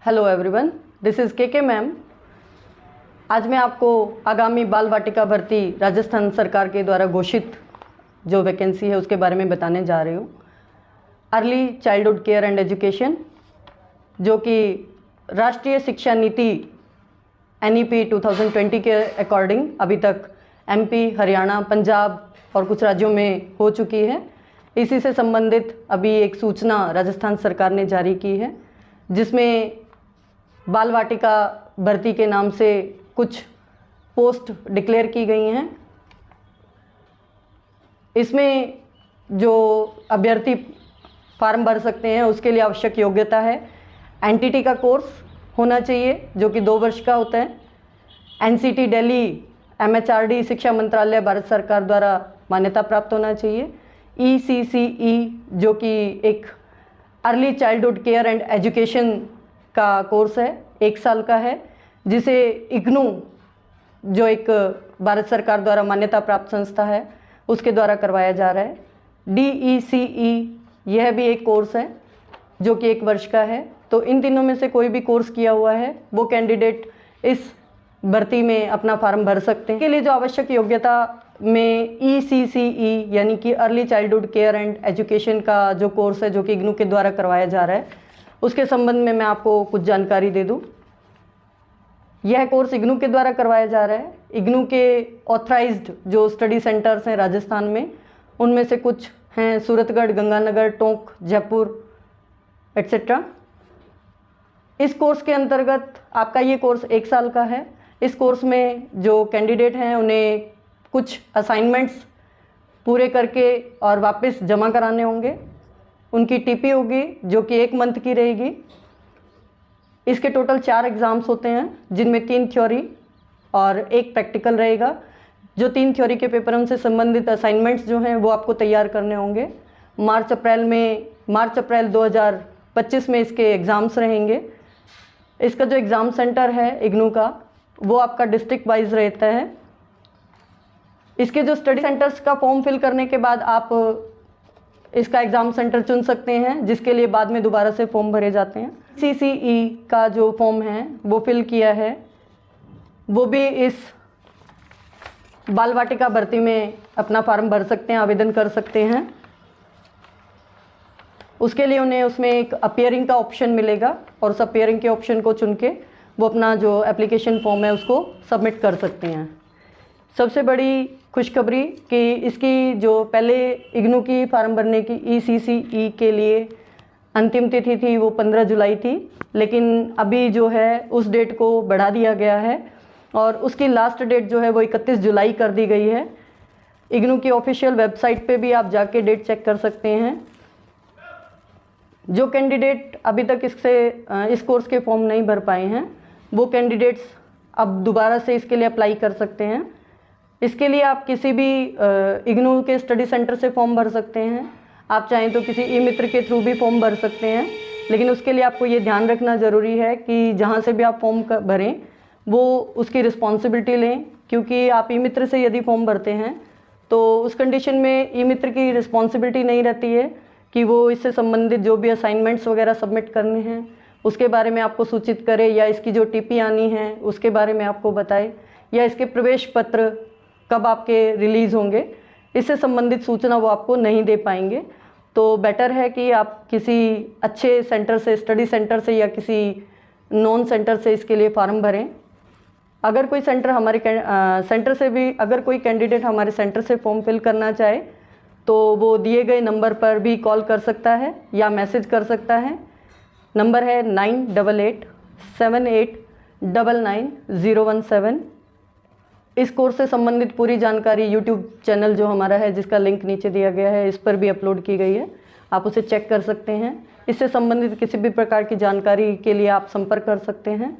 Hello everyone, this is के ma'am. आज मैं आपको आगामी बाल वाटिका भर्ती राजस्थान सरकार के द्वारा घोषित जो वैकेंसी है उसके बारे में बताने जा रही हूँ। Early childhood care and education, जो कि राष्ट्रीय शिक्षा नीति NEP 2020 के अकॉर्डिंग अभी तक MP, हरियाणा, पंजाब और कुछ राज्यों में हो चुकी है। इसी से संबंधित अभी एक सूचना राजस्थान सरकार ने जारी की है, जिसमें बाल वाटिका भर्ती के नाम से कुछ पोस्ट डिक्लेयर की गई हैं। इसमें जो अभ्यर्थी फार्म भर सकते हैं उसके लिए आवश्यक योग्यता है NTT का कोर्स होना चाहिए, जो कि 2 वर्ष का होता है। NCT दिल्ली MHRD शिक्षा मंत्रालय भारत सरकार द्वारा मान्यता प्राप्त होना चाहिए। ECCE, जो कि एक early childhood care and education का कोर्स है, 1 साल का है, जिसे IGNOU, जो एक भारत सरकार द्वारा मान्यता प्राप्त संस्था है, उसके द्वारा करवाया जा रहा है। DECE, यह भी एक कोर्स है जो कि 1 वर्ष का है। तो इन तीनों में से कोई भी कोर्स किया हुआ है वो कैंडिडेट इस भर्ती में अपना फार्म भर सकते हैं। इसके लिए जो आवश्यक योग्यता में ECCE यानी कि early childhood care and education का जो कोर्स है, जो कि IGNOU के द्वारा करवाया जा रहा है, उसके संबंध में मैं आपको कुछ जानकारी दे दूं। यह कोर्स IGNOU के द्वारा करवाया जा रहा है। IGNOU के ऑथराइज्ड जो स्टडी सेंटर्स हैं राजस्थान में, उनमें से कुछ हैं सूरतगढ़, गंगानगर, टोंक, जयपुर एट्सेट्रा। इस कोर्स के अंतर्गत आपका ये कोर्स 1 साल का है। इस कोर्स में जो कैंडिडेट हैं उन्हें कुछ असाइनमेंट्स पूरे करके और वापस जमा कराने होंगे। उनकी TP होगी जो कि 1 मंथ की रहेगी। इसके टोटल 4 एग्ज़ाम्स होते हैं, जिनमें 3 थ्योरी और 1 प्रैक्टिकल रहेगा। जो 3 थ्योरी के पेपरों से संबंधित असाइनमेंट्स जो हैं वो आपको तैयार करने होंगे। मार्च अप्रैल 2025 में इसके एग्ज़ाम्स रहेंगे। इसका जो एग्ज़ाम सेंटर है IGNOU का, वो आपका डिस्ट्रिक्ट वाइज रहता है। इसके जो स्टडी सेंटर्स का फॉर्म फिल करने के बाद आप इसका एग्ज़ाम सेंटर चुन सकते हैं, जिसके लिए बाद में दोबारा से फॉर्म भरे जाते हैं। CCE का जो फॉर्म है वो फिल किया है, वो भी इस बाल वाटिका भर्ती में अपना फार्म भर सकते हैं, आवेदन कर सकते हैं। उसके लिए उन्हें उसमें एक अपीयरिंग का ऑप्शन मिलेगा और उस अपीयरिंग के ऑप्शन को चुन के वो अपना जो एप्लीकेशन फॉर्म है उसको सबमिट कर सकते हैं। सबसे बड़ी खुशखबरी कि इसकी जो पहले IGNOU की फार्म भरने की ECCE के लिए अंतिम तिथि थी वो 15 जुलाई थी, लेकिन अभी जो है उस डेट को बढ़ा दिया गया है और उसकी लास्ट डेट जो है वो 31 जुलाई कर दी गई है। IGNOU की ऑफिशियल वेबसाइट पे भी आप जाके डेट चेक कर सकते हैं। जो कैंडिडेट अभी तक इस कोर्स के फॉर्म नहीं भर पाए हैं, वो कैंडिडेट्स अब दोबारा से इसके लिए अप्लाई कर सकते हैं। इसके लिए आप किसी भी IGNOU के स्टडी सेंटर से फॉर्म भर सकते हैं। आप चाहें तो किसी ई-मित्र के थ्रू भी फॉर्म भर सकते हैं, लेकिन उसके लिए आपको ये ध्यान रखना ज़रूरी है कि जहाँ से भी आप फॉर्म भरें वो उसकी रिस्पॉन्सिबिलिटी लें, क्योंकि आप ई-मित्र से यदि फॉर्म भरते हैं तो उस कंडीशन में ई-मित्र की रिस्पॉन्सिबिलिटी नहीं रहती है कि वो इससे संबंधित जो भी असाइनमेंट्स वगैरह सबमिट करने हैं उसके बारे में आपको सूचित करे, या इसकी जो TP आनी है उसके बारे में आपको बताए, या इसके प्रवेश पत्र कब आपके रिलीज़ होंगे, इससे संबंधित सूचना वो आपको नहीं दे पाएंगे। तो बेटर है कि आप किसी अच्छे सेंटर से, स्टडी सेंटर से या किसी नॉन सेंटर से इसके लिए फार्म भरें। अगर कोई सेंटर से भी अगर कोई कैंडिडेट हमारे सेंटर से फॉर्म फिल करना चाहे तो वो दिए गए नंबर पर भी कॉल कर सकता है या मैसेज कर सकता है। नंबर है 988878999017। इस कोर्स से संबंधित पूरी जानकारी YouTube चैनल जो हमारा है, जिसका लिंक नीचे दिया गया है, इस पर भी अपलोड की गई है, आप उसे चेक कर सकते हैं। इससे संबंधित किसी भी प्रकार की जानकारी के लिए आप संपर्क कर सकते हैं।